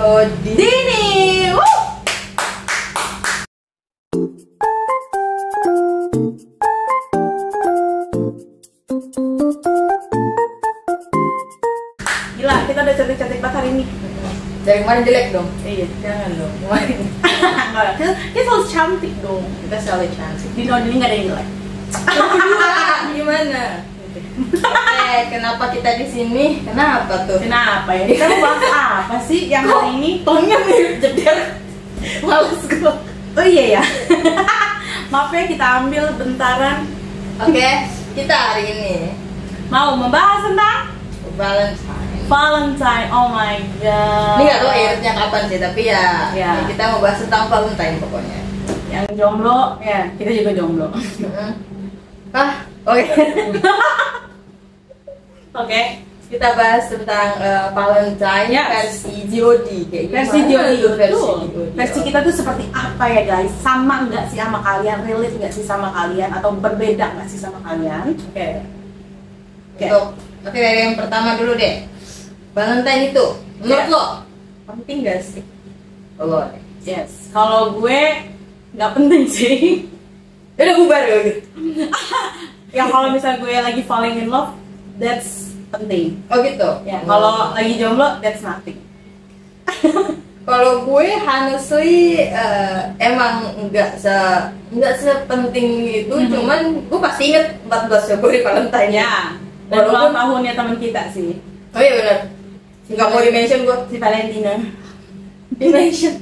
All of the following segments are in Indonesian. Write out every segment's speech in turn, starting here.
Dini. Gila, kita udah cantik-cantik banget hari ini. Dari kemarin jelek dong. Iya, jangan dong. Kemarin. Kita selalu cantik dong. Kita selalu cantik. Di tahun ini nggak ada yang jelek. Gimana? Kenapa kita di sini? Kenapa tuh? Kenapa ya? Kita mau bahas apa sih yang hari ini? Tonnya mirip jeder. Males gue. Oh iya ya. Maaf ya, kita ambil bentaran. Oke, kita hari ini Mau membahas tentang Valentine. Valentine. Oh my god. Ini nggak tahu airnya kapan sih, tapi ya, Ya. kita mau bahas tentang Valentine pokoknya. Yang jomblo, ya kita juga jomblo. Oke. Oke. Kita bahas tentang Valentine Yes. versi GOD kayak Versi gimana Jody tuh versi betul. GOD? Versi kita tuh seperti apa ya guys? Sama nggak sih sama kalian? Relate nggak sih sama kalian? Atau berbeda nggak sih sama kalian? Oke. Oke. Oke, dari yang pertama dulu deh. Valentine itu menurut Ya. lo penting gak sih? Lo. Yes. Kalau gue nggak penting sih. Udah bubar ya gitu. Ya kalau misalnya gue lagi falling in love, that's penting. Oh gitu. Ya, kalau lagi jomblo, that's nothing. Kalau gue honestly emang nggak sepenting itu, cuman gue pasti inget 14 Februari Valentine ya. Dan ulang Walaupun tahunnya teman kita sih, oh iya benar. Nggak mau di-mention gue. si Valentina. Di-mention.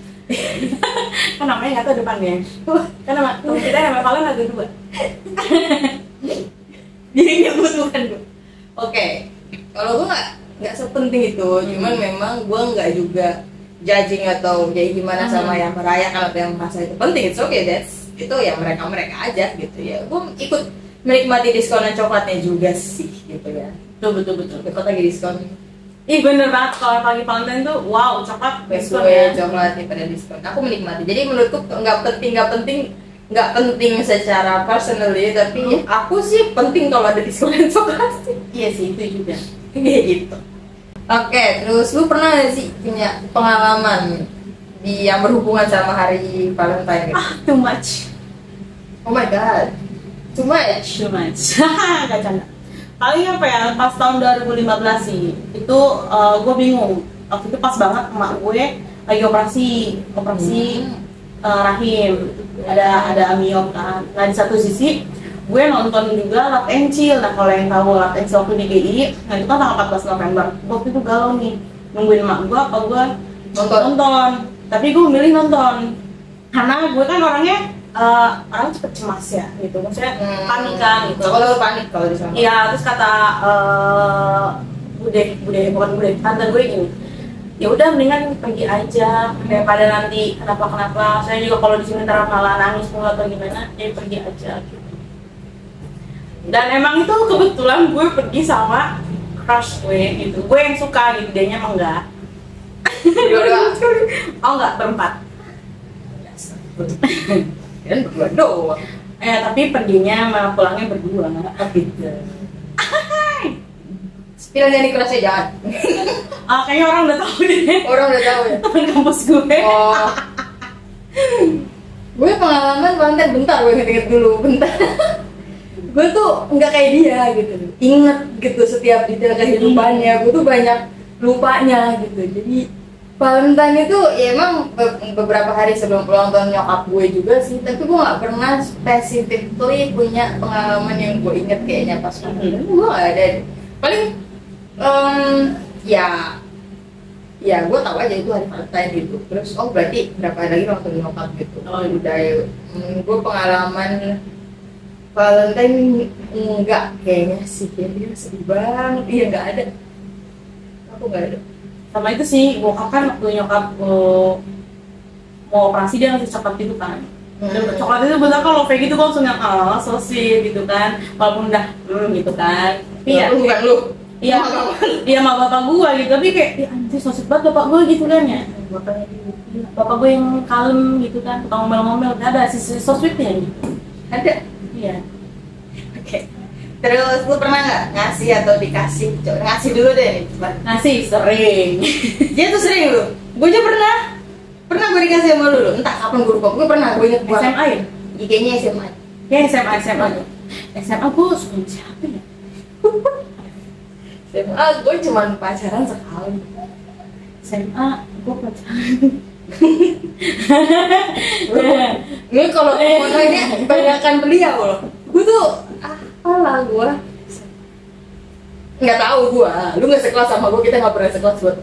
Kan namanya nggak tahu depannya. Kan nama teman kita nama Valen ada 2. Jadi nyebut bukan gue. Oke. Kalau gue nggak sepenting itu, cuman memang gue nggak juga judging atau kayak gimana sama yang merayakan atau yang merasa itu penting. It's okay, itu ya mereka aja gitu ya. Gue ikut menikmati diskonan coklatnya juga sih gitu ya. Betul. Coklat lagi diskon. Ih bener banget, kalau pagi Valentine tuh wow, coklat diskon Gue ya. coklatnya pada diskon. Aku menikmati. Jadi menurutku nggak penting secara personally, tapi aku sih penting kalau ada diskonan coklat sih. Iya sih, itu juga. Kayak gitu. Oke, terus lu pernah gak sih punya pengalaman yang berhubungan sama hari Valentine gitu? Too much. Oh my god, too much. Gak canda. Paling apa ya, pas tahun 2015 sih, itu gue bingung. Waktu itu pas banget emak gue lagi operasi rahim, ada amiom kan. Nah di satu sisi gue nonton juga Love and Chill. Nah kalau yang tahu Love and Chill waktu di GI, nah itu kan tanggal 14 November. Waktu itu galau nih, nungguin emak gue apa gue nonton. Tapi gue milih nonton karena gue kan orangnya orang cepet cemas ya gitu, maksudnya panik kan gitu. Kalau panik kalau di sana. Iya, terus kata bude tante gue gini, ya udah mendingan pergi aja daripada nanti kenapa. Saya juga kalau di sini ntar malah nangis mulu atau gimana, jadi pergi aja gitu. Dan emang itu kebetulan gue pergi sama crush gue gitu, gue yang suka gitu, dianya emang enggak. Oh enggak, berempat. Dan berdua doang. Tapi perginya sama pulangnya berdua. Gitu. Spillnya di kelasnya jangan. Kayaknya orang udah tahu deh. Orang udah tahu ya. Temen kampus gue. Oh. Gue pengalaman Valentine bentar, gue inget dulu bentar. Gue tuh nggak kayak dia gitu. Ingat gitu setiap detail kehidupannya. Gue tuh banyak lupanya gitu. Jadi Valentine itu ya emang beberapa hari sebelum ulang tahun nyokap gue juga sih, tapi gue nggak pernah specifically punya pengalaman yang gue inget kayaknya pas Valentine. Gue nggak ada. Paling ya gue tahu aja itu hari Valentine gitu. Terus oh berarti berapa hari lagi ulang tahun nyokap gitu. Oh udah gue pengalaman Valentine enggak kayaknya sih, kayaknya sedih banget. Iya nggak ada. Aku nggak ada. Sama itu sih, bokap kan waktu nyokap mau operasi dia ngasih coklat gitu kan. Dan coklat itu bener kalau kayak gitu gue langsung yang so sweet gitu kan, walaupun udah gitu kan. Tapi ya bukan lu. Iya, iya sama bapak gue gitu, tapi kayak ya anjir so sweet banget bapak gue gitu kan ya. Bapaknya gitu. Bapak gue yang kalem gitu kan, tukang ngomel-ngomel, ada sisi so sweetnya gitu. Ada. Iya. Oke. Terus lu pernah nggak ngasih atau dikasih? Coba ngasih dulu deh nih, coba. Ngasih sering. Dia tuh sering lu? Gue aja pernah gue dikasih sama lu, entah kapan gue lupa. Gue pernah, gue inget banget. SMA ya? Ya, kayaknya SMA. Ya SMA gue suka sama siapa ya? SMA gue cuman pacaran sekali. SMA gue pacaran. Ini kalau fotonya kebanyakan beliau loh. Gue tuh apalah gue nggak tahu gue. Lu nggak sekelas sama gue, kita nggak pernah sekelas buat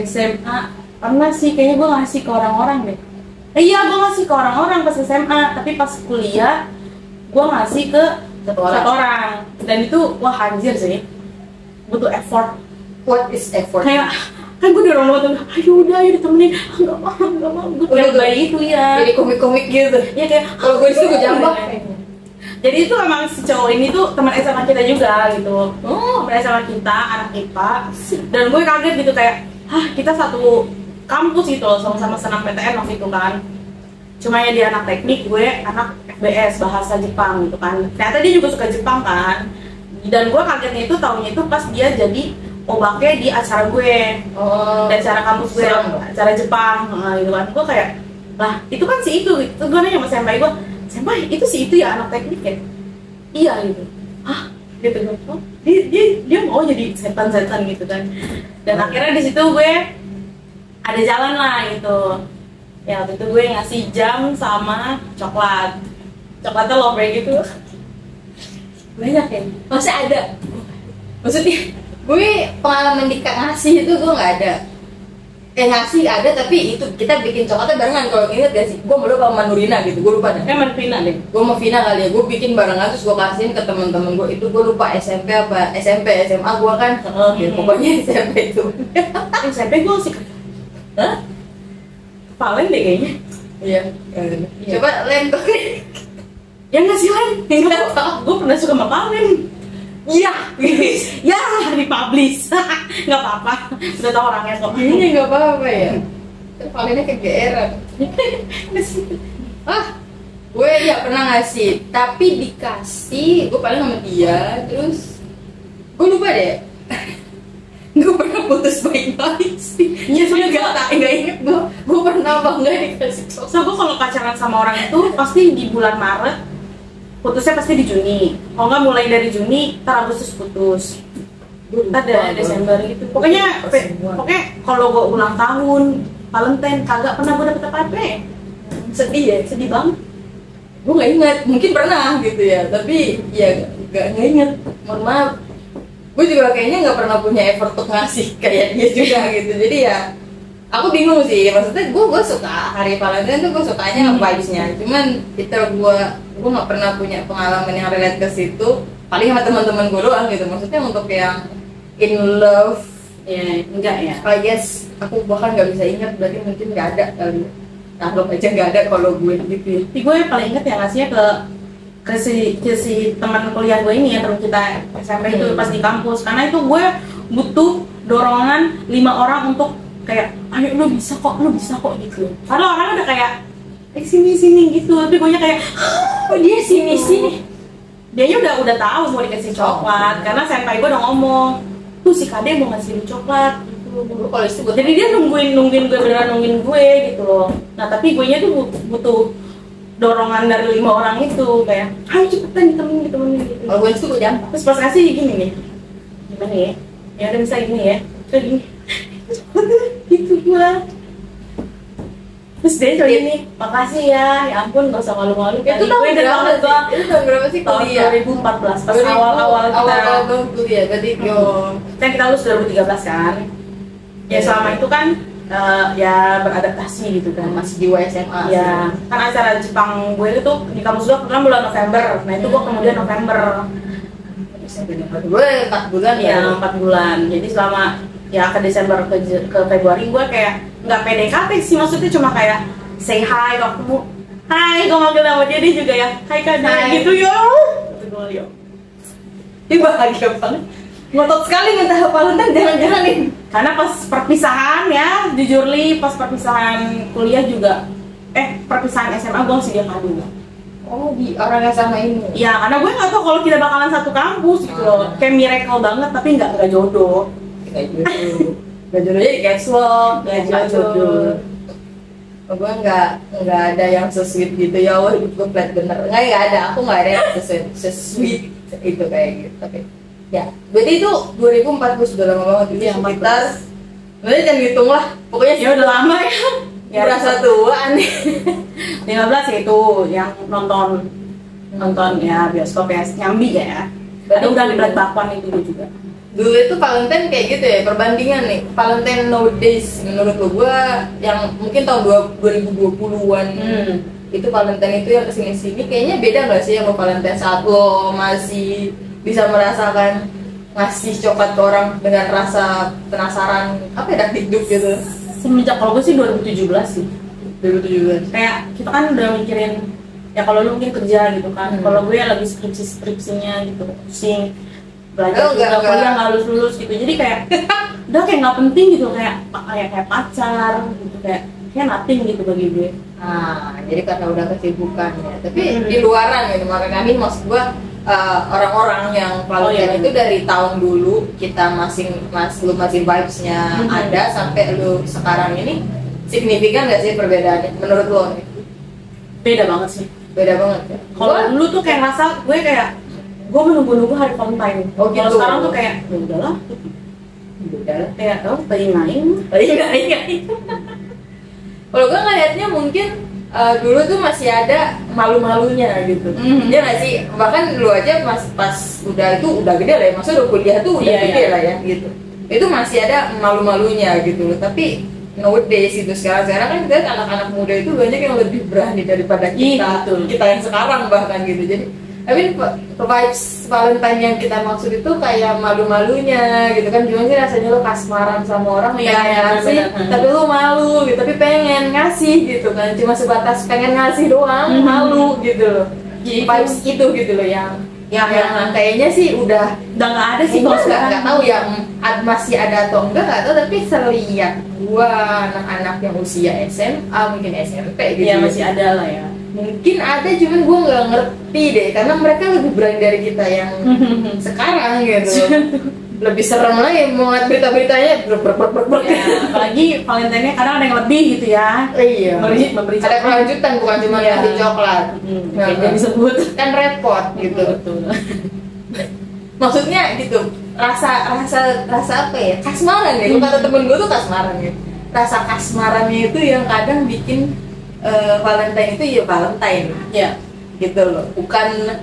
SMA pernah sih, kayaknya gue ngasih ke orang-orang deh. Iya, gue ngasih ke orang-orang pas SMA, tapi pas kuliah gue ngasih ke satu orang. Dan itu wah anjir sih, butuh effort. What is effort? Kayak kan gue dorong banget, ayo udah ayo ditemenin, nggak mau gue kayak bayi itu ya. Jadi komik-komik gitu. Ya kayak kalau gue disitu gue jambak. Jadi itu emang si cowok ini tuh teman SMA kita juga gitu. Teman SMA kita, anak IPA. Dan gue kaget gitu kayak, kita satu kampus gitu loh, sama-sama senang PTN waktu itu kan. Cuma ya dia anak teknik, gue anak FBS bahasa Jepang gitu kan. Ternyata dia juga suka Jepang kan. Dan gue kagetnya itu tahunnya itu pas dia jadi obaknya di acara gue, di acara kampus gue, acara Jepang gitu kan. Gue kayak, lah itu kan si itu gue nanya sama senpai gue, senpai itu si itu ya anak teknik ya? Iya gitu. Hah? Gitu kan? Oh, dia mau jadi setan-setan gitu kan. Dan akhirnya di situ gue ada jalan lah gitu. Ya waktu itu gue ngasih jam sama coklat. Coklatnya lobre gitu. Banyak ya? Masih ada. Maksudnya gue pengalaman ngasih itu gue nggak ada. Ngasih ada, tapi itu kita bikin coklatnya barengan. Kalau inget gak sih? Gue malu sama Manurina gitu, gue lupa dah. Manurina deh. Gue sama Vina kali ya, gue bikin barengan terus gue kasihin ke teman-teman gue. Itu gue lupa SMP apa SMP SMA gue kan. Ya, pokoknya SMP itu. SMP gue sih. Hah? Valen deh kayaknya. Iya. Coba lem tuh. Ya nggak sih Len? Gue pernah suka sama Valen. Iya, ya dipublish. Nggak apa-apa, udah tau orangnya kok. Ini nggak apa-apa ya. Valennya kegeeran. Gue ya pernah ngasih, tapi dikasih gue paling sama dia. Terus gue lupa deh. Gue pernah putus baik-baik sih. Iya, soalnya nggak inget gue pernah apa nggak dikasih coklat. So gue kalau pacaran sama orang itu pasti di bulan Maret, putusnya pasti di Juni. Kalau nggak mulai dari Juni, ntar Agustus putus. Ada Desember gitu. Pokoknya kalau gue ulang tahun, Valentine kagak pernah gue dapet apa-apa. Sedih ya, sedih banget. Gue nggak inget, mungkin pernah gitu ya, tapi ya nggak inget. Mohon maaf. Gue juga kayaknya nggak pernah punya effort untuk ngasih kayak dia juga gitu. Jadi ya aku bingung sih, maksudnya gue suka hari Valentine tuh gue sukanya vibes-nya, cuman itu gue nggak pernah punya pengalaman yang relate ke situ, paling sama teman-teman gue doang gitu. Maksudnya untuk yang in love ya enggak ya, I guess aku bahkan nggak bisa ingat, berarti mungkin nggak ada kali. Anggap aja nggak ada kalau gue gitu ya. Tapi gue paling inget ya ngasihnya ke si teman kuliah gue ini ya, teman kita SMP itu pas di kampus, karena itu gue butuh dorongan 5 orang untuk kayak, ayo lu bisa kok gitu. Karena orang udah kayak sini gitu, tapi gue nya kayak, oh dia sini. Dia udah tahu mau dikasih coklat, karena senpai gue udah ngomong, tuh si Kade mau ngasih coklat gitu. Kalau itu Jadi dia nungguin gue, beneran nungguin gue gitu loh. Nah tapi gue nya tuh butuh dorongan dari 5 orang itu, kayak ayo cepetan ditemenin gitu. Kalau gue itu gue jambak. Terus pas kasih gini nih, gimana ya? Ya udah bisa gini ya, kayak gini. Gitu gua. Terus dia coba gini, makasih ya ampun gak usah malu-malu. Itu tahun berapa sih? Itu tahun berapa sih tahun kuliah? 2014, pas awal-awal kita kuliah, berarti kan kita lulus 2013 kan. Ya selama itu kan ya beradaptasi gitu kan, masih di SMA. Ya kan acara Jepang gue itu di kampus gue kebetulan bulan November, nah itu gue kemudian November. Gue 4 bulan ya 4 bulan. Jadi selama ya ke Desember ke Februari gue kayak nggak PDKT sih, maksudnya cuma kayak say hi waktu hai, gue manggil nama dia juga ya hai Kak gitu yo. Itu gue yo. Dia bahagia banget. Ngotot sekali minta Valentine, jangan-janganin. Karena pas perpisahan ya, jujur li pas perpisahan kuliah juga, perpisahan SMA gue ngasih dia kado. Oh, di orang yang sama ini? Ya, karena gue nggak tahu kalau kita bakalan satu kampus gitu loh. Kayak miracle banget, tapi nggak jodoh. Gak jodoh jadi caps lock, Iya, gak nggak jodoh. Gue nggak ada yang sesweet gitu ya Allah, hidup gue flat bener. Nggak ada, aku nggak ada yang sesweet itu kayak gitu. Oke. Ya, berarti itu 2014 sudah lama banget itu. Iya, sekitar sebenarnya jangan hitung lah, pokoknya Ya udah lama ya. Ya berasa tua aneh. 15 ya itu yang nonton ya bioskop ya nyambi ya. Ada udah di Black Bakwan itu juga. Dulu itu Valentine kayak gitu ya, perbandingan nih Valentine nowadays menurut gua yang mungkin tahun 2020-an itu Valentine itu yang kesini-sini kayaknya beda nggak sih sama Valentine saat lo masih bisa merasakan ngasih coklat ke orang dengan rasa penasaran apa ya, hidup gitu. Semenjak kalau gue sih 2017 sih. 2017 Kayak kita kan udah mikirin ya kalau lu mungkin kerja gitu kan. Kalau gue ya lagi skripsinya gitu, pusing belajar juga kuliah nggak lulus gitu. Jadi kayak udah kayak nggak penting gitu, kayak pacar gitu, kayak nothing gitu bagi gue. Nah, jadi karena udah kesibukan ya. Tapi di luaran gitu, makanya ini maksud gua orang-orang yang Valentine itu dari tahun dulu kita lu masih vibes-nya ada sampai lu sekarang ini signifikan nggak sih perbedaannya menurut lo? Beda banget sih. Beda banget ya. Kalau dulu tuh kayak ngerasa gue kayak gue menunggu-nunggu hari Valentine. Oh gitu. Kalau sekarang tuh kayak ya udahlah. Udahlah. Kayak tadi main. Kalau gue ngeliatnya mungkin dulu tuh masih ada malu-malunya gitu. Ya nggak sih, bahkan lu aja pas udah gede lah ya, maksudnya udah kuliah tuh udah gede lah ya gitu. Itu masih ada malu-malunya gitu loh. Tapi nowadays itu sekarang kan kita anak-anak muda itu banyak yang lebih berani daripada kita yang sekarang bahkan gitu. Jadi vibes Valentine yang kita maksud itu kayak malu-malunya gitu kan, gimana sih rasanya lo kasmaran sama orang ngasih tapi lo malu gitu, tapi pengen ngasih gitu kan, cuma sebatas pengen ngasih doang, malu gitu loh. Vibes itu gitu loh yang kayaknya sih udah nggak ada sih. Kalau sekarang nggak tahu ya masih ada atau enggak tahu, tapi selihat gua anak-anak yang usia SMA mungkin SMP gitu ya masih ada lah ya. Mungkin ada, cuman gue nggak ngerti deh karena mereka lebih berani dari kita yang sekarang gitu. Lebih serem lagi mau ngeliat berita-beritanya ya, apalagi Valentine-nya kadang ada yang lebih gitu ya. Iya, memberi ada kelanjutan bukan cuma ngasih coklat. Kayak disebut kan repot gitu. Betul. Maksudnya gitu, rasa apa ya, kasmaran ya. Kata temen gue tuh kasmaran ya, rasa kasmarannya itu yang kadang bikin Valentine itu ya Valentine ya gitu loh, bukan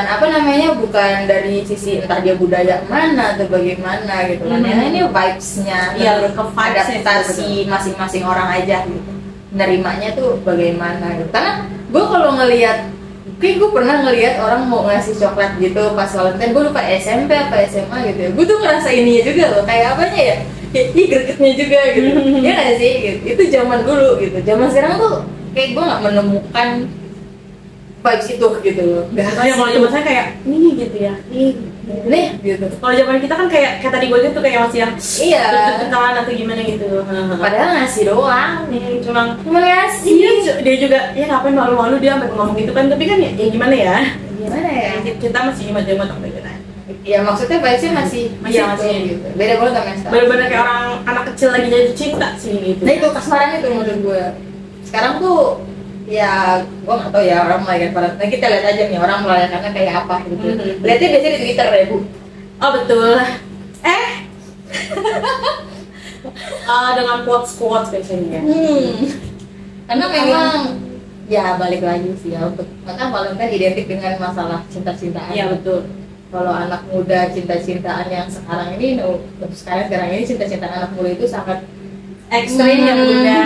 apa namanya, bukan dari sisi entah dia budaya mana atau bagaimana gitu kan. Ini vibes-nya adaptasi masing-masing orang aja gitu, nerimanya tuh bagaimana gitu. Karena gue kalau ngelihat, kayak gue pernah ngelihat orang mau ngasih coklat gitu pas Valentine, gue lupa SMP apa SMA gitu ya, gue tuh ngerasa ininya juga loh, kayak apanya ya, gregetnya juga gitu. Ya nggak sih gitu. Itu zaman dulu gitu. Zaman sekarang tuh kayak gue nggak menemukan vibes itu gitu loh. Kalau zaman saya kayak nih gitu ya, nih gitu. Kalau zaman kita kan kayak tadi gue gitu kayak masih yang kenalan atau gimana gitu. Padahal ngasih doang nih, cuma ngasih. Dia juga ya ngapain malu-malu dia sampai ngomong gitu kan, tapi kan ya gimana ya? Kita masih imut-imut apa gitu. Ya maksudnya vibes-nya masih gitu. Beda banget sama sekarang. Bener-bener kayak orang anak kecil lagi jatuh cinta sih gitu. Nah itu kasmaran itu menurut gue. Sekarang tuh ya gue nggak tahu ya orang merayakan Valentine. Nah, kita lihat aja nih orang merayakannya kayak apa gitu. Lihatnya biasanya di Twitter ya Bu. Oh betul. Dengan quotes biasanya. Karena memang ya balik lagi sih ya, maka Valentine identik dengan masalah cinta-cintaan. Iya betul. Kalau anak muda cinta-cintaan yang sekarang ini cinta-cintaan anak muda itu sangat ekstrim ya Bunda.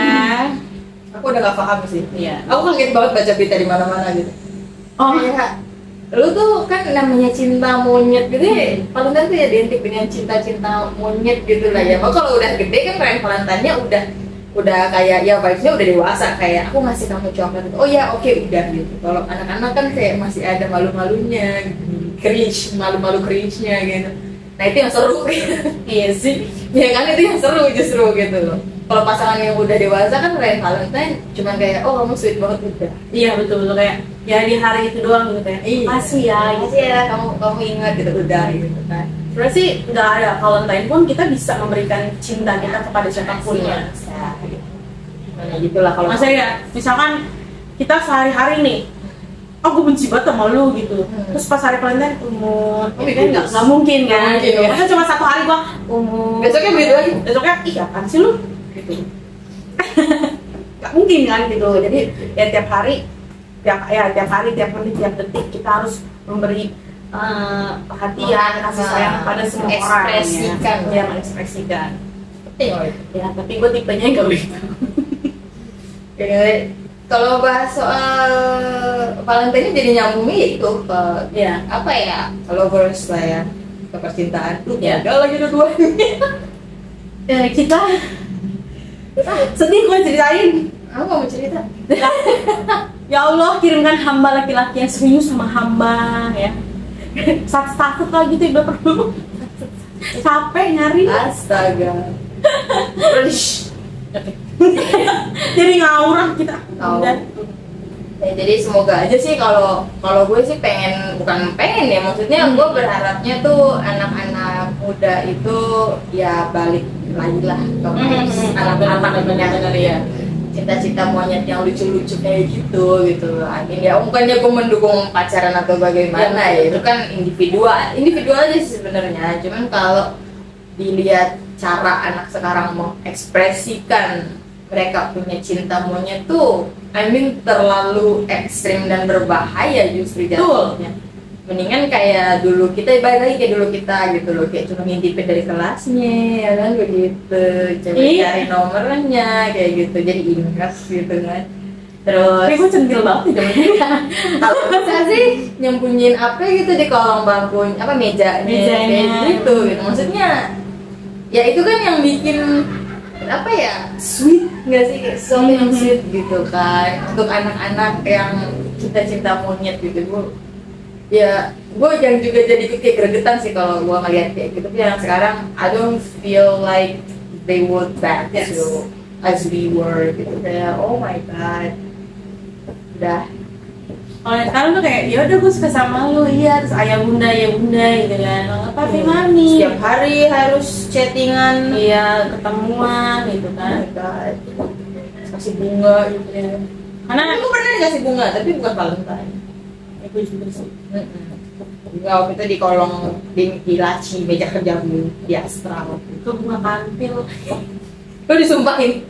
Aku udah gak paham sih. Iya. Aku kaget banget baca berita di mana-mana gitu. Kayak lu tuh kan namanya cinta monyet gitu ya. Valentine tuh ya identik dengan cinta-cinta monyet gitu lah ya. Maka kalau udah gede kan perayaan Valentine-nya udah kayak ya vibes-nya udah dewasa, kayak aku ngasih kamu coklat gitu. Oh ya oke, udah gitu. Kalau anak-anak kan kayak masih ada malu-malunya gitu. Malu-malu cringe-nya gitu. Nah itu yang seru gitu. Iya sih. Ya kan itu yang seru justru gitu loh. Kalau pasangan yang udah dewasa kan perayaan Valentine cuman kayak oh kamu sweet banget udah. Iya betul kayak ya di hari itu doang gitu kayak. Makasih ya kamu ingat gitu udah gitu kan. sebenarnya sih nggak ada Valentine pun kita bisa memberikan cinta kita kepada siapapun ya. Nah, gitulah kalau Masa ya, misalkan kita sehari-hari nih, aku benci banget sama lu gitu. Terus pas hari Valentine, kan nggak mungkin kan? Mungkin, ya. Masa cuma satu hari gua, besoknya begitu lagi. besoknya, ih apaan sih lu? Gitu. Nggak mungkin kan gitu. Jadi ya tiap hari, tiap menit, tiap detik kita harus memberi perhatian, kasih sayang kepada semua orang. Ekspresikan. Ya, mengekspresikan. Penting loh itu. Ya, tapi gue tipenya nggak begitu. Kalau bahas soal Valentine jadi nyambungnya ya itu ke Ya. apa ya, lovers lah ya, ke percintaan tuh Ya. gagal lagi dua-duanya. Kita sedih gue ceritain. Aku mau cerita. Ya Allah, kirimkan hamba laki-laki yang serius sama hamba ya. Satu-satu lagi tuh udah perlu. Capek nyari. Astaga. Jadi ngawur kita. Ngawur. Udah. Ya, jadi semoga aja sih kalau gue sih bukan pengen ya, maksudnya gue berharapnya tuh anak-anak muda itu ya balik lagi lah ke anak-anak ya. cita-cita monyet yang lucu-lucu kayak gitu amin ya. Bukannya gue mendukung pacaran atau bagaimana ya, itu kan individual aja sih sebenarnya. Cuman kalau dilihat cara anak sekarang mengekspresikan mereka punya cinta monyet tuh, terlalu ekstrim dan berbahaya justru jatuhnya. Mendingan kayak dulu kita, balik lagi kayak dulu kita gitu loh, kayak cuma ngintipin dari kelasnya ya kan begitu, coba cari nomornya kayak gitu, jadi ingat gitu kan. Terus Kayak gue centil banget nih temen-temen. kalau bisa sih nyembunyiin apa gitu di kolong bangku mejanya kayak gitu maksudnya ya itu kan yang bikin apa ya, sweet nggak sih, sesuatu yang sweet gitu kan untuk anak-anak yang cinta monyet gitu. Gue yang juga jadi kayak gregetan sih kalau gue ngeliat kayak gitu. Tapi yang sekarang I don't feel like they would back to as we were gitu, kayak oh my god udah. Kalau yang sekarang tuh kayak ya udah gue suka sama lu, iya, terus ayah bunda gitu kan. Papi mami. Setiap hari harus chattingan, Iya, ketemuan gitu kan. kasih bunga gitu ya. Karena Aku pernah dikasih bunga tapi bukan Valentine. gue juga sih. Bunga waktu itu di kolong di laci meja kerja gue di Astra. Itu bunga kantil. Lo disumpahin.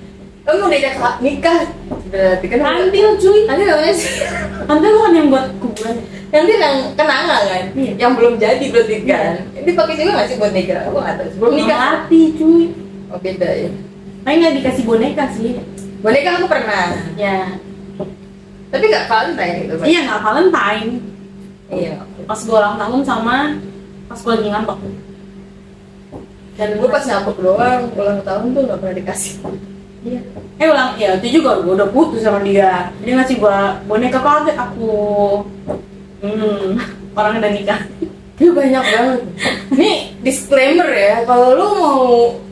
Lo mau diajak nikah. Berarti kan Kantil cuy. Kantil apa sih? Kantil bukan yang buat kuburan. Kantil yang kenangan kan? Iya. Yang belum jadi berarti kan? Ini pakai juga nggak sih buat nikah? Aku nggak tahu. Sebelum nikah. Mati cuy. Oh beda ya. Tapi nggak dikasih boneka sih. Boneka aku pernah. Ya. Tapi nggak Valentine gitu. Pak. Iya, nggak Valentine. Iya. Pas gue ulang tahun sama pas gue lagi ngambek. Dan gue pas ngambek doang, ulang tahun tuh nggak pernah dikasih. Iya. Ya itu juga gue udah putus sama dia. Dia ngasih gue boneka kaget aku. Orang udah nikah. Itu banyak banget. Ini disclaimer ya, kalau lu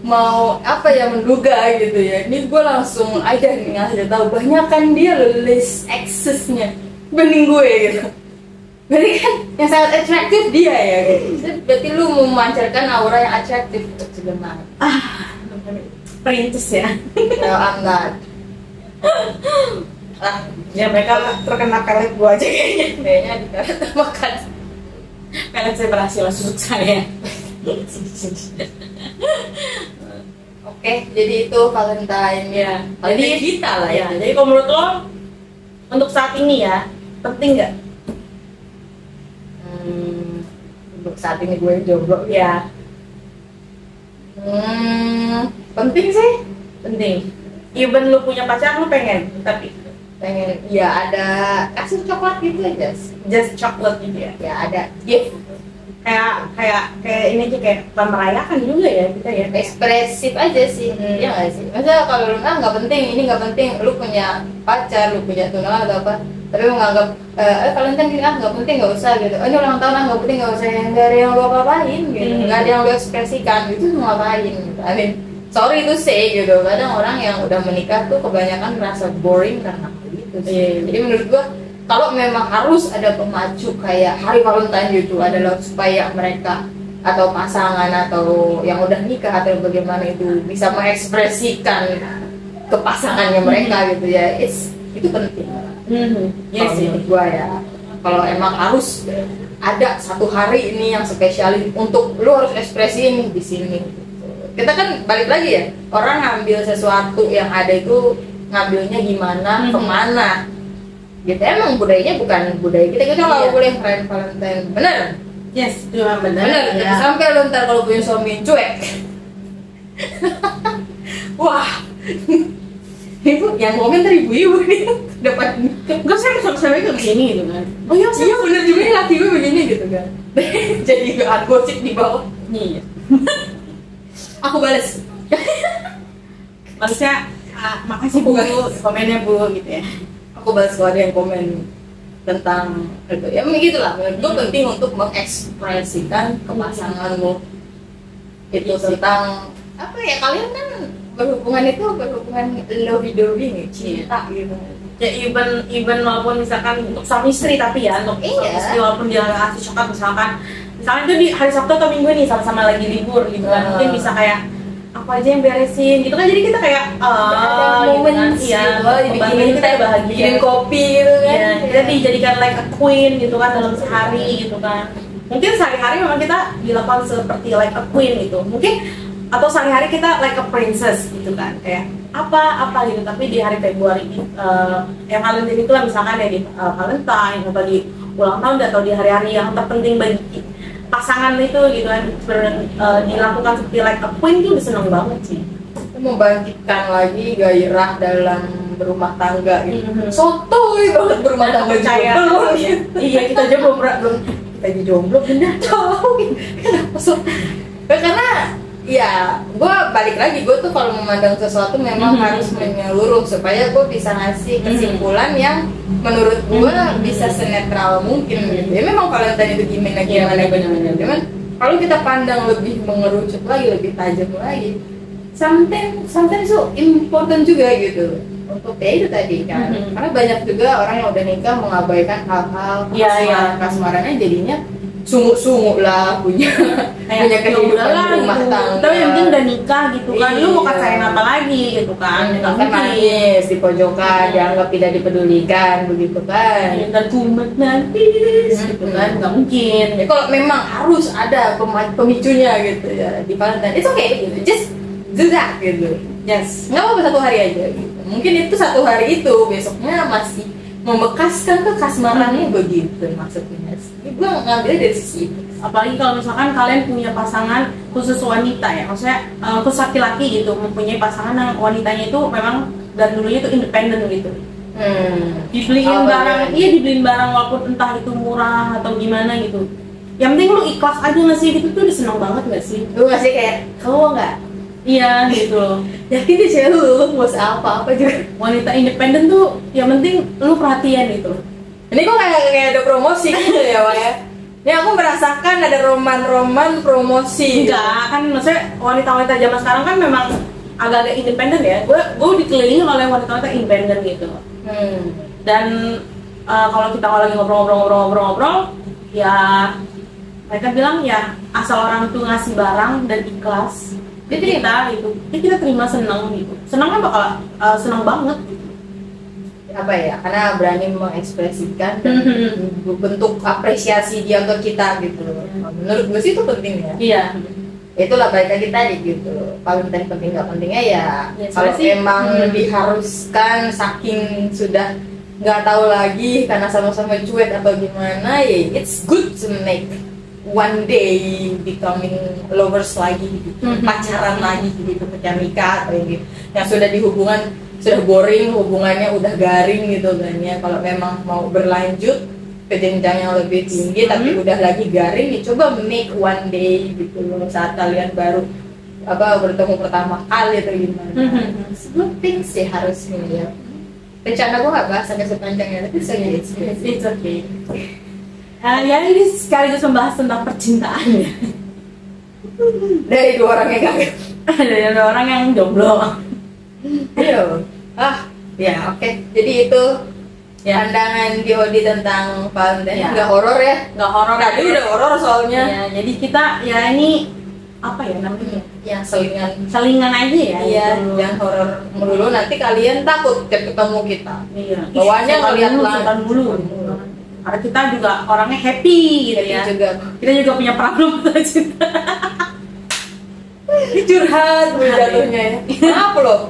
mau apa ya, menduga gitu ya. Ini gue langsung aja nih ngasih tahu, banyak kan dia list exes-nya banding gue gitu. Berarti kan yang sangat atraktif dia ya gitu. Berarti lu memancarkan aura yang atraktif sebenarnya. Perintis ya. Well, I'm not. Ya mereka terkena pelet gue aja kayaknya. Kayaknya dikaret makan. Pelet saya berhasil susuk saya. Oke, jadi itu Valentine ya. Jadi kita lah ya. Jadi kalau menurut lo untuk saat ini ya penting nggak? Untuk saat ini gue jomblo Ya penting sih. penting. Even lu punya pacar lu pengen tapi Pengen ya ada kasih coklat gitu aja. just chocolate gitu ya. Ya ada gift. Kayak ini aja kayak merayakan juga ya kita ya. Ekspresif aja sih. Ya nggak sih? Maksudnya kalau lu nggak penting, ini nggak penting, lu punya pacar, lu punya tunangan atau apa, tapi lu nganggap Valentine gini nggak penting, nggak usah gitu. Ini ulang tahun nggak penting, nggak usah, nggak ada yang lu apa-apain gitu, nggak ada yang lu ekspresikan gitu, mau ngapain gitu. I mean, sorry to say gitu, kadang orang yang udah menikah tuh kebanyakan merasa boring karena gitu sih. Jadi menurut gua kalau memang harus ada pemacu kayak hari Valentine gitu adalah supaya mereka atau pasangan atau yang udah nikah atau bagaimana itu bisa mengekspresikan ke pasangannya mereka gitu ya, itu penting. Yes, Kalau menurut gua ya, kalau emang harus ada satu hari ini yang spesial untuk lu harus ekspresiin di sini. Kita kan balik lagi ya, orang ngambil sesuatu yang ada itu ngambilnya gimana, kemana gitu. Emang budayanya bukan budaya kita nggak boleh keren Valentine, bener? Yes, itu memang benar. Bener, Ya. sampai lu ntar kalau punya suami yang cuek wah itu yang komentar ibu-ibu nih depan. Enggak, saya kayak begini gitu kan. Oh iya, Iya bener juga nih, laki gue begini gitu kan. Jadi gue gosip di bawah. Iya. Aku balas. Maksudnya makasih Bu, komennya Bu gitu ya. Aku balas kalau ada yang komen tentang itu. Ya begitulah. Menurut gue penting untuk mengekspresikan ke pasanganmu itu tentang apa ya, kalian kan berhubungan lovey-dovey, cinta gitu. Ya even walaupun misalkan untuk suami istri, tapi ya untuk suami istri walaupun dia nggak kasih coklat misalkan itu di hari Sabtu atau Minggu nih sama-sama lagi libur gitu kan, mungkin bisa kayak aku aja yang beresin gitu kan, jadi kita kayak momen dibikinin kita bahagia, bikin kopi gitu kan ya, kita dijadikan like a queen gitu kan dalam sehari gitu kan. Mungkin sehari-hari memang kita dilakukan seperti like a queen gitu, mungkin atau sehari-hari kita like a princess gitu kan, kayak apa gitu. Tapi di hari Februari yang Valentine itulah misalkan ya, di Valentine atau di ulang tahun atau di hari-hari yang terpenting bagi pasangan itu gitu kan, dilakukan seperti like a queen tuh seneng banget sih. Membangkitkan lagi gairah dalam berumah tangga gitu. Sotoy banget berumah tangga percaya ya. Iya, kita aja belum kita aja jomblo, bener tahu kenapa karena ya gue balik lagi, gue tuh kalau memandang sesuatu memang harus menyeluruh supaya gue bisa ngasih kesimpulan yang menurut gue bisa senetral mungkin gitu. Ya memang Valentine itu gimana cuman kalau kita pandang lebih mengerucut lagi, lebih tajam lagi, sometimes so important juga gitu untuk ya itu tadi kan. Karena banyak juga orang yang udah nikah mengabaikan hal-hal kasmarannya, jadinya sungguh-sungguh lah punya kehidupan rumah tangga. Tapi yang penting udah nikah gitu kan, lu mau kasain apa lagi gitu kan? Nggak Kan nangis di pojokan, dianggap tidak dipedulikan begitu kan? Dan kumet nanti gitu kan, nggak mungkin. Ya, kalau memang harus ada pemicunya gitu ya di Valentine, it's okay gitu, just do that gitu. Yes, Nggak apa-apa, satu hari aja gitu. Mungkin itu satu hari itu, besoknya masih membekaskan tuh kasmarannya begitu maksudnya. Gue ngambilnya dari sisi itu. apalagi kalau misalkan kalian punya pasangan khusus wanita ya, maksudnya khusus laki-laki gitu, mempunyai pasangan yang wanitanya itu memang dari dulunya itu independen gitu. Dibeliin barang, iya dibeliin barang walaupun entah itu murah atau gimana gitu. Yang penting lu ikhlas aja ngasih gitu tuh, udah seneng banget gak sih? Lu ngasih kayak cowok nggak? Iya gitu loh. Yakin deh cewek lu mau apa juga. Wanita independen tuh yang penting lu perhatian gitu. Ini kok kayak ada promosi gitu ya, Wak ya? Ini aku merasakan ada roman promosi. Enggak, kan maksudnya wanita-wanita zaman sekarang kan memang agak-agak independen ya. Gue dikelilingi oleh wanita-wanita independen gitu. Dan kalau kita lagi ngobrol-ngobrol, ya mereka bilang ya asal orang tuh ngasih barang dan ikhlas, kita gitu, kita terima, seneng gitu. Senangnya bakal senang banget gitu. Apa ya, karena berani mengekspresikan dan bentuk apresiasi dia ke kita gitu. Menurut gue sih itu penting ya. Iya. Itulah balik lagi tadi gitu. Valentine penting nggak pentingnya ya, kalau emang diharuskan saking sudah nggak tahu lagi karena sama-sama cuek atau gimana ya, it's good to make one day becoming lovers lagi gitu, pacaran lagi gitu, ketika nikah atau ini yang sudah di hubungan sudah boring, hubungannya udah garing gitu kan ya. Kalau memang mau berlanjut ke jenjang yang lebih tinggi tapi udah lagi garing ya, coba make one day gitu loh, saat kalian baru bertemu pertama kali atau gimana. Good things sih harusnya ya. Rencana gue gak bahas sampai sepanjangnya, tapi it's okay. Ya ini sekaligus membahas tentang percintaan ya. Dari dua orang yang gagal. Dari dua orang yang jomblo. Ayo. Ya oke. Jadi itu Ya. pandangan Odi tentang Valentine. Ya. Nggak horor ya? Nggak horor. Tadi udah horor soalnya. Ya, jadi kita ya ini apa ya namanya? Yang Selingan aja ya. Iya, gitu. jangan horor melulu, nanti kalian takut tiap ketemu kita. Iya. Bawaannya ngeliat setan mulu. Karena kita juga orangnya happy gitu ya. Juga. Kita juga punya problem cinta. Curhat jatuhnya ya.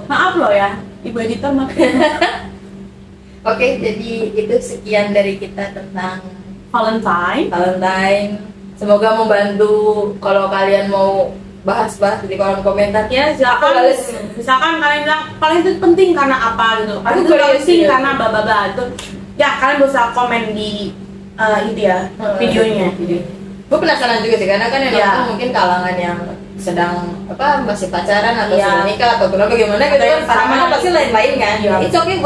Maaf loh ya, Ibu Editor maaf. Oke, jadi itu sekian dari kita tentang Valentine. Semoga membantu kalau kalian mau bahas-bahas di kolom komentar. Ya, silakan. Misalkan kalian bilang paling itu penting karena apa gitu. Paling itu penting karena baba itu. Ya, kalian bisa komen di itu ya, videonya. Gue penasaran juga sih karena kan yang Ya. nonton mungkin kalangan yang sedang masih pacaran atau Ya. sudah nikah atau bagaimana gitu kan. Pandangannya pasti lain-lain kan. Ya. It's okay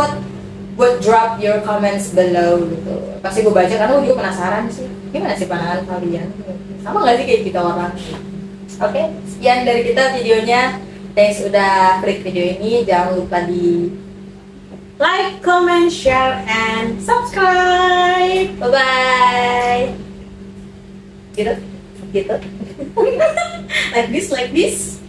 buat drop your comments below gitu. Pasti gue baca karena gue juga penasaran sih. Gimana sih pandangan kalian? Sama nggak sih kayak kita orang? Oke, sekian dari kita videonya. Thanks udah klik video ini. Jangan lupa di Like, comment, share, and subscribe. bye-bye. Gitu. Like this.